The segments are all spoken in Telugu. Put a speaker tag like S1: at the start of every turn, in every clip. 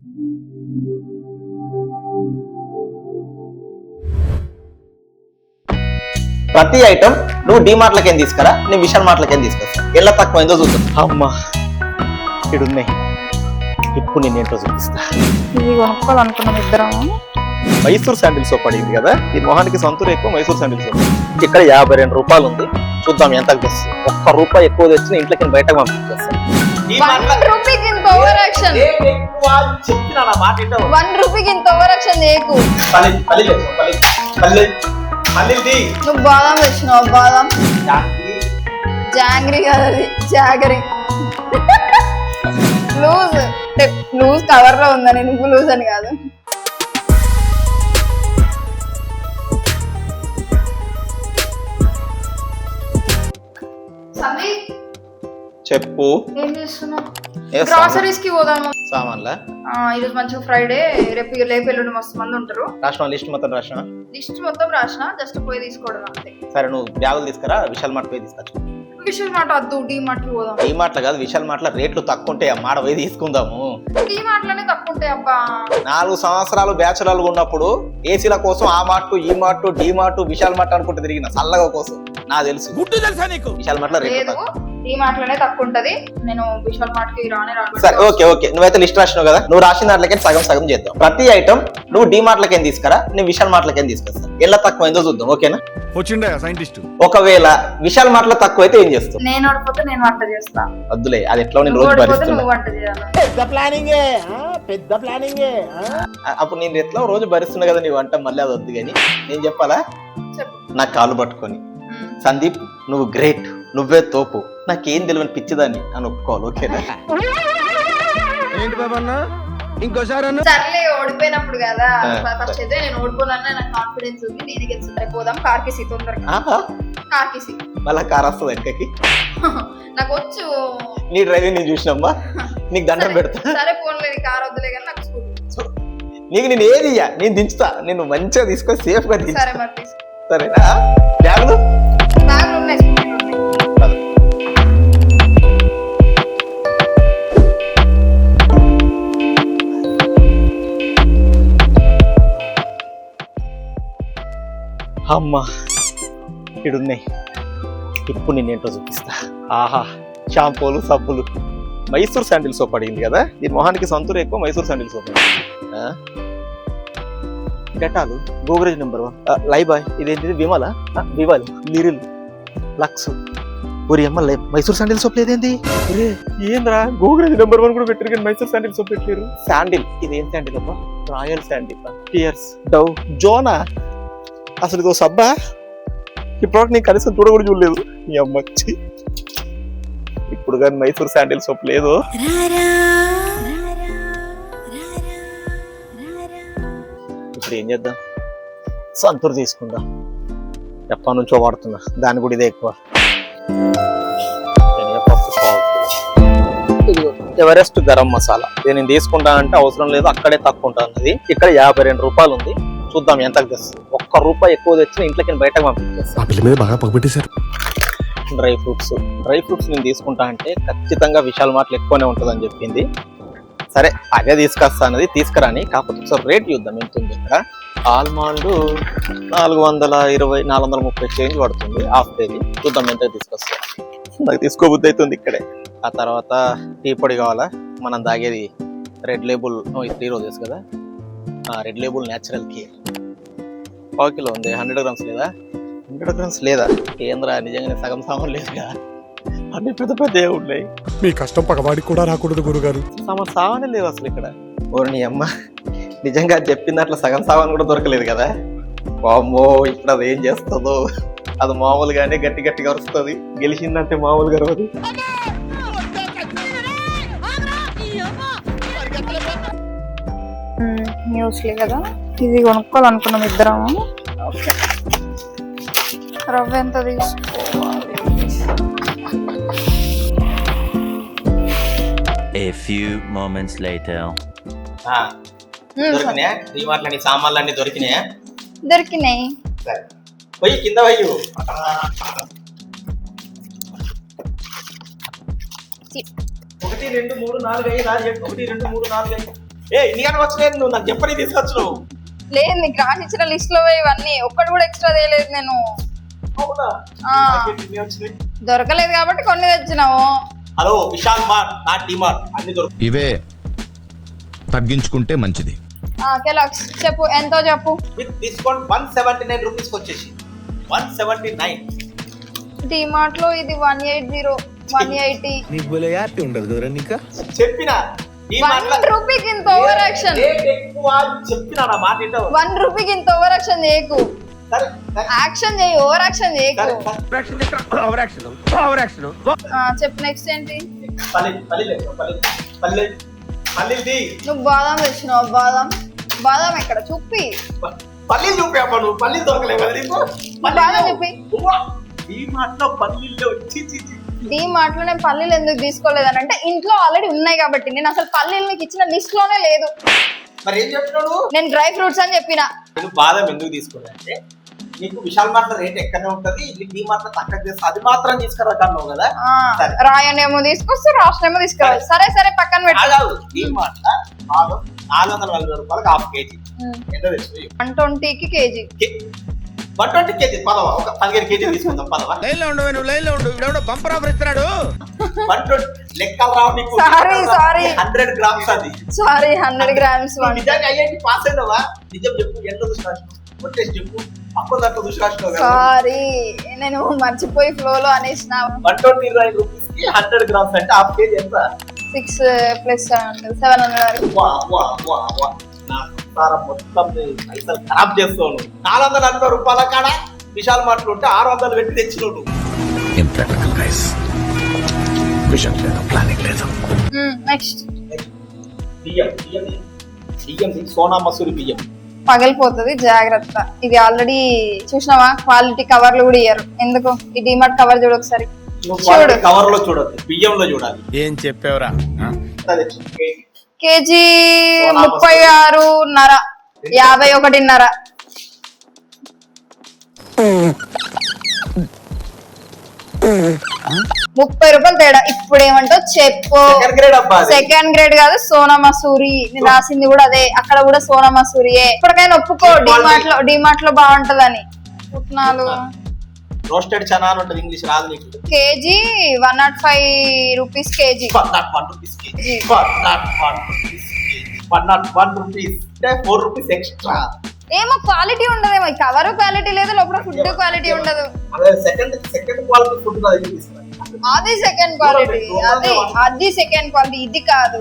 S1: ప్రతి ఐటమ్ నువ్వు డిమార్ట్లకేం తీసుకురా, నేను విశాల్ మార్ట్లకేం తీసుకొస్తా. ఎలా తక్కువైందో చూద్దాం. అమ్మా ఇడున్నాయి, ఇప్పుడు నేను ఏంటో చూపిస్తా.
S2: ఇది కొనుక్కోవాలనుకున్నాం ఇద్దరం.
S1: మైసూర్ శాండిల్ సోప్ అడిగింది కదా, ఈ మొహానికి సంతూర్ ఎక్కువ మైసూర్ శాండిల్ సోప్. ఇక్కడ 52 రూపాయలు ఉంది, చూద్దాం ఎంత తెస్తుంది. ₹1 ఎక్కువ తెచ్చిన ఇంట్లోకి బయటకు పంపించేస్తాను.
S2: ₹1 ఇంత ఓవర్ యాక్షన్. ₹1 ఇంత ఓవర్ యాక్షన్ చేయకు. నువ్వు బాదం తెచ్చినావు, బాదం జాంగ్రీ కదా, అది జాగరీ. లూజ్ కవర్ లో ఉందని, నువ్వు లూజ్ అని కాదు.
S1: చెప్పు,
S2: ఏం చేస్తున్నావు? గ్రాసరీస్ కి పోదాము.
S1: సామాన్లా
S2: ఈరోజు మంచిగా ఫ్రైడే, రేపు ఎల్లుండి మస్తు మంది ఉంటారు.
S1: రాసిన లిస్ట్ మొత్తం రాసిన,
S2: జస్ట్ పోయి తీసుకోవడం అంతే.
S1: సరే నువ్వు బ్యాగులు తీసుకురా, విశాల్ మార్ట్ పోయి తీసుకొచ్చు.
S2: విశాల్ మార్ట్ వద్దు, డి మార్ట్ కి పోదాం.
S1: డి మార్ట్ కాదు, విశాల్ మార్ట్ లో రేట్లు తక్కువ ఉంటాయి, మాడ పోయి తీసుకుందాము.
S2: డి మార్ట్ లోనే తక్కువ ఉంటాయి అబ్బా.
S1: 4 సంవత్సరాలు బ్యాచులర్లు ఉన్నప్పుడు ఏసీల కోసం ఆ మార్ట్, ఈ mart, D mart, Vishal mart అనుకుంటే తిరిగిన సల్లగా కోసం నాకు తెలుసు. విశాల్ మార్ట్ లో రేట్లు
S2: డి మార్ట్ లోనే తక్కువ ఉంటది. నేను విశాల్ మార్ట్ కి రాను.
S1: సరే ఓకే, నువ్వైతే లిస్ట్ రాసినావు కదా, నువ్వు రాసిన దాంట్లోకి సగం చేద్దాం. ప్రతి ఐటమ్ నువ్వు డి మార్ట్లకేం తీసుకురా, నేను విశాల్ మార్ట్లకేం తీసుకొస్తా. ఎలా తక్కువైందో చూద్దాం, ఓకేనా? ఒకవేళ విశాల్ మార్ట్ లో తక్కువ అయితే ఏం చేస్తావు?
S2: నేను ఓడిపోతే నేను వంట చేస్తా.
S1: వద్దులే, అది ఎట్లా నేను రోజు భరిస్తున్నా.
S3: పెద్ద ప్లానింగ్.
S1: అప్పుడు నేను ఎట్లా రోజు భరిస్తున్నా కదా నీ వంట, మళ్ళీ అది వద్దు. కానీ నేను చెప్పాలా, నా కాలు పట్టుకొని సందీప్ నువ్వు గ్రేట్, నువ్వే తోపు, నాకేం తెలియని పిచ్చిదాన్ని అని ఒప్పుకోవాలి, ఓకేనా?
S3: ఇంకోసారి
S2: సర్లే, ఓడిపోయినప్పుడు కదా ఫస్ట్ అయితే నేను ఓడిపోనన్నా నాకు కాన్ఫిడెన్స్ ఉంది, నేనే గెలుచుకుంటా. పోదాం కార్కిసి, తొందరగా కార్కిసి.
S1: మళ్ళా కార్ వస్తుంది వెనకకి.
S2: నాకు వచ్చు,
S1: నీ డ్రైవింగ్ నేను చూసినమ్మా, నీకు దండం పెడతా.
S2: సరే పోన్లేదు, కార్ వద్దులే కానీ నాకు స్కూటీ.
S1: నీకు నేను ఏది ఇయ్యా, నేను దించుతా, నేను మంచిగా తీసుకొని సేఫ్ గా దించుతా.
S2: సరే మరి తీసుకో.
S1: సరేనా? బ్యాగులు
S2: ఉన్నాయి, స్కూటీలు ఉన్నాయి.
S1: అమ్మా ఇడున్నాయి, ఇప్పుడు నేను ఏంటో చూపిస్తా. ఆహా, షాంపూలు, సబ్బులు. మైసూర్ శాండిల్ సోప్ అడిగింది కదా, ఈ మొహానికి సంతూర్ ఎక్కువ Mysore sandal soap. Dettol, Godrej number 1, Lifebuoy, ఇదేంటిది విమల, వివల్, లిరిల్, లక్స్. ఒరి అమ్మ, మైసూర్ శాండిల్ సోప్ లేదేంది? ఏంద్రా, గోగ్రేజ్ నెంబర్ 1 కూడా పెట్టారు కానీ మైసూర్ శాండిల్ సోప్ పెట్టారు. శాండిల్, ఇది ఏం శాండిల్ అబ్బా? రాయల్ శాండిల్, పియర్స్, డవ్, జోనా. అసలు ఇదో సబ్బా? ఈ ప్రోడక్ట్ నేను కనీసం కూడా చూడలేదు. ఈ అమ్మచ్చి, ఇప్పుడు కానీ మైసూర్ శాండిల్ సోప్ లేదు. ఇప్పుడు ఏం చేద్దాం, సంతూర్ తీసుకుందాం. ఎప్పటి నుంచో వాడుతున్నా దాని కూడా ఇదే ఎక్కువ. ఎవరెస్ట్ గరం మసాలా, ఇది నేను తీసుకుంటా అంటే అవసరం లేదు, అక్కడే తక్కువ ఉంటుంది. ఇక్కడ 52 రూపాయలు ఉంది, చూద్దాం ఎంత తెస్తుంది. ₹1 ఎక్కువ తెచ్చిన ఇంట్లోకి బయటకు పంపించేస్తాను. డ్రై ఫ్రూట్స్ నేను తీసుకుంటా అంటే ఖచ్చితంగా విశాల్ మార్ట్లు ఎక్కువనే ఉంటుంది అని చెప్పింది. సరే అదే తీసుకొస్తా అన్నది, తీసుకురాని. కాకపోతే ఒకసారి రేట్ చూద్దాం ఎంత ఉంది. ఇక్కడ ఆల్మండ్ 420, 430 చేంజ్ పడుతుంది, హాఫ్ కేజీ. చూద్దాం ఎంత తీసుకొస్తా. నాకు తీసుకోబుద్ధి అవుతుంది ఇక్కడే. ఆ తర్వాత టీ పొడి కావాలా, మనం తాగేది రెడ్ లేబుల్ 3 రోజెస్ కదా, red label natural care 1 kilo ఉంది. 100 గ్రామ్స్ లేదా? 100 గ్రామ్స్ లేదా? ఏంద్రా, నిజంగానే సగం సామాన్ లేదా? అన్ని పెద్ద పెద్ద ఉన్నాయి.
S3: మీ కష్టం పగవాడికి కూడా రాకూడదు గురుగారు.
S1: సామానే లేవు అసలు ఇక్కడ. ఓరి అమ్మ, నిజంగా చెప్పిన అట్లా సగం సామాన్ కూడా దొరకలేదు కదా. వామ్మో, ఇప్పుడు అది ఏం చేస్తుందో. అది మామూలుగానే గట్టిగా వస్తుంది, గెలిచిందంటే మామూలుగా రాదు.
S2: న్యూస్లే కదా, ఇది కొనుక్కోవాలనుకున్నాం ఇద్దరం. రవ్వ ఎంత తీసుకోవాలి?
S4: A few moments later.
S1: దొరికినాయా? శ్రీమాట్లని సామాన్లన్నీ దొరికినాయా?
S2: దొరికినాయి.
S1: సరే పోయి కింద పోయి 1 2 3 4 5 1 2 3 4 5 ఏ ఇన్ని వచ్చినాయి నువ్వు నాకు చెప్పని తీసుకొచ్చినావు.
S2: లేదు నీకు రాసి ఇచ్చిన లిస్ట్ లో ఇవన్నీ ఒక్కటి కూడా ఎక్స్ట్రా తేలేదు నేను.
S1: అవునా?
S2: ఆ,
S1: నాకేంటి ఇన్ని వచ్చినాయి?
S2: దొరకలేదు కాబట్టి కొన్ని తెచ్చినావు.
S1: హలో విశాల్ మార్ట్ నా డిమార్ట్ అన్ని దొరుకుతాయి.
S5: ఇవే తగ్గించుకుంటే మంచిది.
S2: కెలాక్స్ చెప్పు ఎంతో చెప్పు.
S1: విత్ డిస్కౌంట్ 179 రూపీస్ వచ్చేసి 179.
S2: డిమార్ట్ లో ఇది 180 180.
S3: నీకు భలే హ్యాపీ ఉండదు కదరా నీకా.
S1: చెప్పినా
S2: వన్ రూపీకి ఇంత ఓవర్ యాక్షన్.
S1: రేట్ ఎక్కువ అని చెప్పినా నా మాట ఏంటో.
S2: 1 రూపీకి ఇంత ఓవర్ యాక్షన్ చేయకు.
S1: సరే సరే,
S2: యాక్షన్ చేయి, ఓవర్ యాక్షన్ చేయకు.
S1: సరే.
S2: చెప్పు నెక్స్ట్ ఏంటి?
S1: పల్లీది
S2: నువ్వు బాదాం తెచ్చినావు. బాదాం ఎక్కడ చూపి.
S1: పల్లీలు చూపాపా నువ్వు. పల్లీలు దొరకలేవు కదా నీకు.
S2: బాదాం చెప్పి.
S1: ఈ మాటలో పల్లీలు వచ్చి
S2: డిమార్ట్ లో నేను పల్లీలు ఎందుకు తీసుకోలేదని అంటే ఇంట్లో ఆల్రెడీ ఉన్నాయి కాబట్టి. నేను అసలు పల్లీలు నీకు ఇచ్చిన లిస్ట్ లోనే లేదు.
S1: మరి ఏం చెప్తున్నాడు?
S2: నేను డ్రై ఫ్రూట్స్ అని చెప్పిన.
S1: నేను బాదం ఎందుకు తీసుకోలే అంటే నీకు విశాల్ మార్ట్ లో రేట్ ఎక్కడనే ఉంటది, ఈ మార్ట్ లో తక్కువ చేస్తా అది మాత్రం తీసుకురాకన్నావు కదా. సరే.
S2: రాయనేమో తీసుకొస్తే రాష్ట్రమేమో తీసుకురావాలి. సరే సరే పక్కన పెట్టు.
S1: ఈ మార్ట్ లో బాదం 440 రూపాయలకు హాఫ్ కేజీ. ఎంత తెచ్చు?
S2: 120కి కేజీ.
S1: 120 కేజీ పదవా? ఒక 15 కేజీలు తీసుకుందాం పదవా?
S3: లైన్ లో ఉండు, నువ్వు లైన్ లో ఉండు. ఇవిడెవడో బంపర్ ఆఫర్ ఇస్తున్నాడు.
S1: 120 లెక్కలు రావు నీకు.
S2: సారీ
S1: 100 గ్రామ్స్ అది.
S2: Sorry 100 grams.
S1: నువ్వు నిజంగా అయ్యేది పాస్ అయినవా? నిజం చెప్పు, ఎంత చూసి రాసినావు? కొట్టేసి చెప్పు. అప్పుడు దాంట్లో చూసి రాసినావు కదా.
S2: సారీ నేను మర్చిపోయి ఫ్లో లో అనేసిన.
S1: 129 రూపీస్ కి 100 గ్రామ్స్ అంటే హాఫ్ కేజీ ఎంత?
S2: 6 + 700.
S1: వా వా వా వా. నా సంసారం మొత్తం పైసలు ఖరాబ్ చేస్తావు నువ్వు. 440 రూపాయల కాడ విశాల్ మార్ట్ లో ఉంటే 600 పెట్టి తెచ్చినావు నువ్వు.
S5: Impractical guys. విజన్ లేదు, ప్లానింగ్ లేదు.
S2: నెక్స్ట్
S1: బియ్యం సోనా మసూరి బియ్యం
S2: పగిలిపోతుంది జాగ్రత్త. ఇది ఆల్రెడీ చూసినావా? క్వాలిటీ కవర్లు కూడా ఇయ్యరు. ఎందుకు? ఈ డిమార్ట్ కవర్ చూడు ఒకసారి. చూడు
S1: కవర్ లో చూడద్దు, బియ్యంలో చూడాలి.
S3: ఏం చెప్పావురా?
S2: కేజీ 36.5 51.5. ₹30 తేడా. ఇప్పుడు ఏమంటావు చెప్పు.
S1: సెకండ్ గ్రేడ్ అబ్బా అది.
S2: సెకండ్ గ్రేడ్ కాదు, సోనా మసూరి. నేను రాసింది కూడా అదే. అక్కడ కూడా సోనా మసూరియే. ఇప్పటికైనా ఒప్పుకో డిమార్ట్ లో బాగుంటదని. పుట్నాలు
S1: రోస్టెడ్ చనా అని ఉంటుంది, ఇంగ్లీష్ రాదు నీకు.
S2: KG 105 rupees KG.
S1: 101 rupees KG. 101 rupees అంటే 4 రూపీస్ ఎక్స్ట్రా.
S2: ఏమో క్వాలిటీ ఉండదేమో. కవర్ క్వాలిటీ లేదు, లోపల ఫుడ్ క్వాలిటీ ఉండదు.
S1: అదే సెకండ్ క్వాలిటీ ఫుడ్ నా దగ్గర తీసుకున్నాను.
S2: అది సెకండ్ క్వాలిటీ. అది సెకండ్ క్వాలిటీ. ఇది కాదు.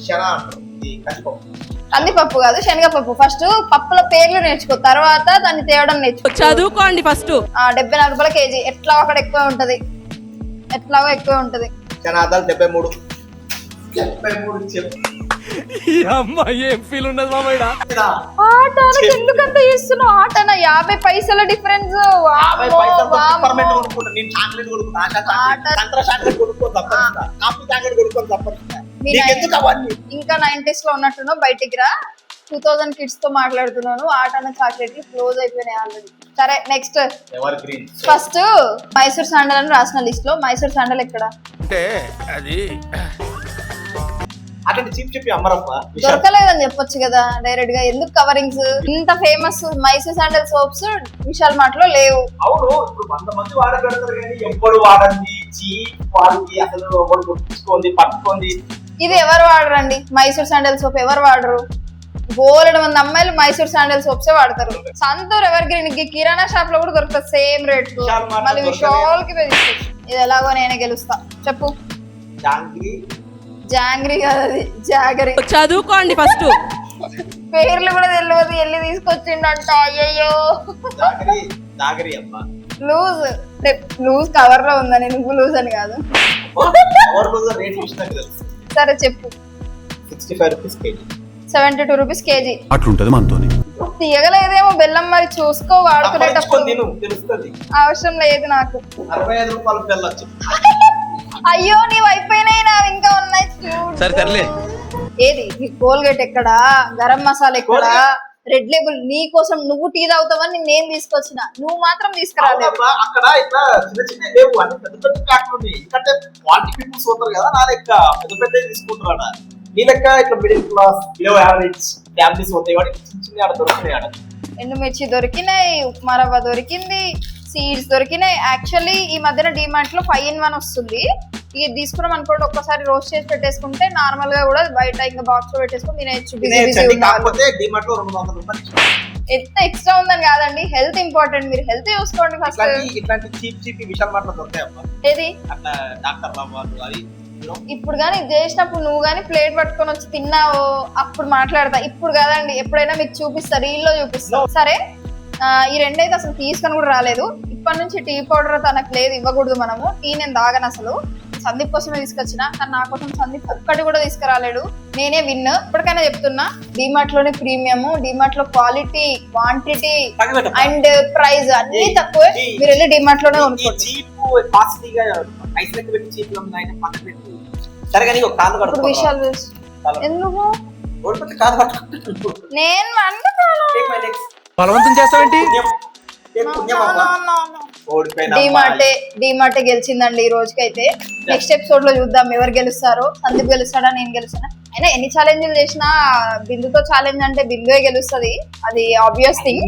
S1: చనా అంటారు, ఇది కందిపప్పు.
S2: కందిపప్పు కాదు, శనగపప్పు. ఫస్ట్ పప్పుల పేర్లు నేర్చుకో, తర్వాత దాన్ని తేవడం నేర్చుకో.
S6: చదువుకోండి ఫస్ట్.
S2: 74 రూపాయల కేజీ. ఎట్లా అక్కడ ఎక్కువ ఉంటది, ఎట్లాగో ఎక్కువ ఉంటది.
S1: చనాదాలు 73 చెప్పు.
S3: అమ్మాయి ఏం ఫీల్ ఉన్నది మామయ్య?
S2: ఆటోనకి ఎందుకంత చేస్తున్నావు? ఆటన 50 పైసల డిఫరెన్స్.
S1: 50 పైసలు పర్మనెంట్ కొనుక్కుంటా. నేను చాక్లెట్ కొనుక్కుంటా, ఆశా చాక్లెట్, సంత్రా చాక్లెట్ కొనుక్కొని తప్పనిస్తా, కాఫీ చాక్లెట్ కొనుక్కొని తప్పనిస్తా. నీకెందుకు అవన్నీ?
S2: ఇంకా 90s లో ఉన్నట్టున్నావు. బయటికి రా. 2000 కిడ్స్ తో మాట్లాడుతున్నాను. ఆటన చాక్లెట్లు క్లోజ్ అయిపోయినాయి ఆల్రెడీ. సరే next.
S1: Ever green.
S2: First Mysore sandal అని రాసిన లిస్ట్ లో మైసూర్ శాండల్ ఎక్కడ?
S3: అంటే అది
S1: అట్లాంటి చీప్ చెప్పి అమ్మరప్ప.
S2: దొరకలేదని చెప్పొచ్చు కదా డైరెక్ట్ గా. ఎందుకు కవరింగ్స్? ఇంత famous Mysore sandal soaps Vishal mart లో లేవు.
S1: అవును, ఇప్పుడు 100 మంది వాడగలుగుతారు కానీ ఎప్పుడు వాడండి చీప్ క్వాలిటీ. అసలు ఎవరు గుర్తించుకోండి పట్టుకోండి.
S2: ఇది ఎవరు వాడరండి? మైసూర్ శాండల్ సోప్ ఎవరు వాడరు? బోలెడు మంది అమ్మాయిలు మైసూర్ శాండల్ సోప్సే వాడతారు. సంతూర్ ఎవర్ గ్రీన్ కిరాణా షాప్ లో కూడా దొరుకుతుంది సేమ్ రేట్. మళ్ళీ విశాల్ కి ఇది ఎలాగో నేనే గెలుస్తా. చెప్పు. జాంగ్రీ కాదు, అది జాగరి.
S6: చదువుకోండి ఫస్ట్.
S2: పేర్లు కూడా తెలియదు, వెళ్ళి తీసుకొచ్చిండంట. అయ్యయ్యో.
S1: జాగరి అమ్మా.
S2: లూజ్ కవర్ లో ఉందని, నువ్వు లూజ్ అని కాదు. సరే చెప్పు.
S1: 65 రూపీస్ కేజీ.
S2: 72 rupees KG.
S5: అట్లుంటది మనతోని.
S2: తీయగలేదేమో బెల్లం. మరి చూసుకో వాడుకునేటప్పుడు.
S1: తెలుస్తుంది.
S2: అవసరం లేదు నాకు.
S1: 65 రూపాయలు బెల్లం.
S2: అయ్యో నీవు అయిపోయినాయి, నా ఇంకా ఉన్నాయి.
S3: సరే తరలే.
S2: ఏది కోల్గేట్ ఎక్కడా? గరం మసాలా ఎక్కడా? Red label. నీ కోసం నువ్వు టీ తాగుతావని నేను తీసుకొచ్చిన, నువ్వు మాత్రం తీసుకురాలేదు.
S1: అక్కడ ఇట్లా చిన్న చిన్న లేవు, అన్ని పెద్ద పెద్ద ఫ్యాక్టరీ ఉన్నాయి. ఎందుకంటే క్వాలిటీ పీపుల్స్ పోతారు కదా, నా లెక్క పెద్ద పెద్ద తీసుకుంటారా. నీ లెక్క ఇట్లా middle class below average families పోతాయి వాటి చిన్న చిన్న ఆడ దొరుకుతున్నాయి ఆడ.
S2: ఎండుమిర్చి దొరికినాయి, ఉప్మా రవ్వ దొరికింది, సీడ్స్ దొరికినాయి. యాక్చువల్లీ ఈ మధ్యన డిమార్ట్ లో 5-in-1 వస్తుంది. ఇది తీసుకున్నాం అనుకోండి, ఒక్కసారి రోస్ట్ చేసి పెట్టేసుకుంటే నార్మల్ గా కూడా బయట ఇంకా బాక్స్ లో పెట్టేసుకుని తినేయచ్చు.
S1: తినేయచ్చండి, కాకపోతే డిమార్ట్ లో 200 రూపాయలు
S2: ఎంత ఎక్స్ట్రా ఉందని కాదండి, హెల్త్ ఇంపార్టెంట్. మీరు హెల్త్ చూసుకోండి ఫస్ట్.
S1: ఇట్లాంటి చీప్ విశాల్ మార్ట్ లో దొరుకుతాయి అబ్బా.
S2: ఏది
S1: అట్లా డాక్టర్ వాళ్ళు అది
S2: ఇప్పుడు గానీ ఇది చేసినప్పుడు నువ్వు గానీ ప్లేట్ పట్టుకొని వచ్చి తిన్నావో అప్పుడు మాట్లాడతా. ఇప్పుడు కాదండి, ఎప్పుడైనా మీకు చూపిస్తా, రీల్ లో చూపిస్తా. సరే, ఈ రెండైతే అసలు తీసుకొని కూడా రాలేదు. ఇప్పటి నుంచి టీ పౌడర్ తనకు లేదు, ఇవ్వకూడదు మనము. టీ నేను తాగను అసలు. సందీప్ కోసమే తీసుకొచ్చిన, కానీ నా కోసం సందీప్ ఒక్కటి కూడా తీసుకురాలేడు. నేనే విన్. ఇప్పటికైనా చెప్తున్నా, డిమార్ట్ లోనే ప్రీమియం, డిమార్ట్ లో క్వాలిటీ, క్వాంటిటీ అండ్ ప్రైస్ అన్ని తక్కువే. మీరు వెళ్ళి డిమార్ట్ లోనే కొనుక్కోండి.
S1: చీప్ కాస్ట్లీగా ఐస్ లెక్క పెట్టి చీప్ లో ఉన్నాయి పక్కన పెట్టి. సరే కానీ ఒక కాలు
S2: ఇప్పుడు
S1: కడుక్కో.
S2: విషయాలు ఎందుకు
S1: ఓడిపోతే కాలు కట్టుకుంటూ
S2: నేను వండుకోను.
S3: బలవంతం చేస్తావేంటి?
S2: డిమార్టే గెలిచిందండి ఈ రోజుకైతే. నెక్స్ట్ ఎపిసోడ్ లో చూద్దాం ఎవరు గెలుస్తారో. సందీప్ గెలుస్తాడా, నేను గెలుస్తానా? అయినా ఎన్ని ఛాలెంజ్లు చేసినా బిందుతో ఛాలెంజ్ అంటే బిందువే గెలుస్తుంది, అది ఆబ్వియస్ థింగ్.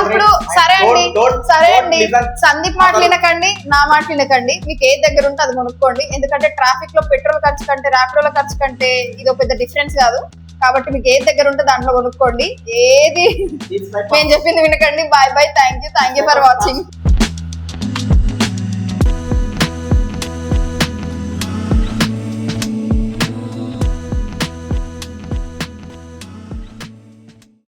S2: ఇప్పుడు సరే అండి సందీప్ మాట వినకండి, నా మాట వినకండి. మీకు ఏది దగ్గర ఉంటే అది కొనుక్కోండి. ఎందుకంటే ట్రాఫిక్ లో పెట్రోల్ ఖర్చు కంటే ర్యాపిడోల ఖర్చు కంటే ఇది ఒక పెద్ద డిఫరెన్స్ కాదు. కాబట్టి మీకు ఏది దగ్గర ఉంటే దాంట్లో కొనుక్కోండి. ఏది నేను చెప్పింది వినకండి. Bye bye, thank you for watching.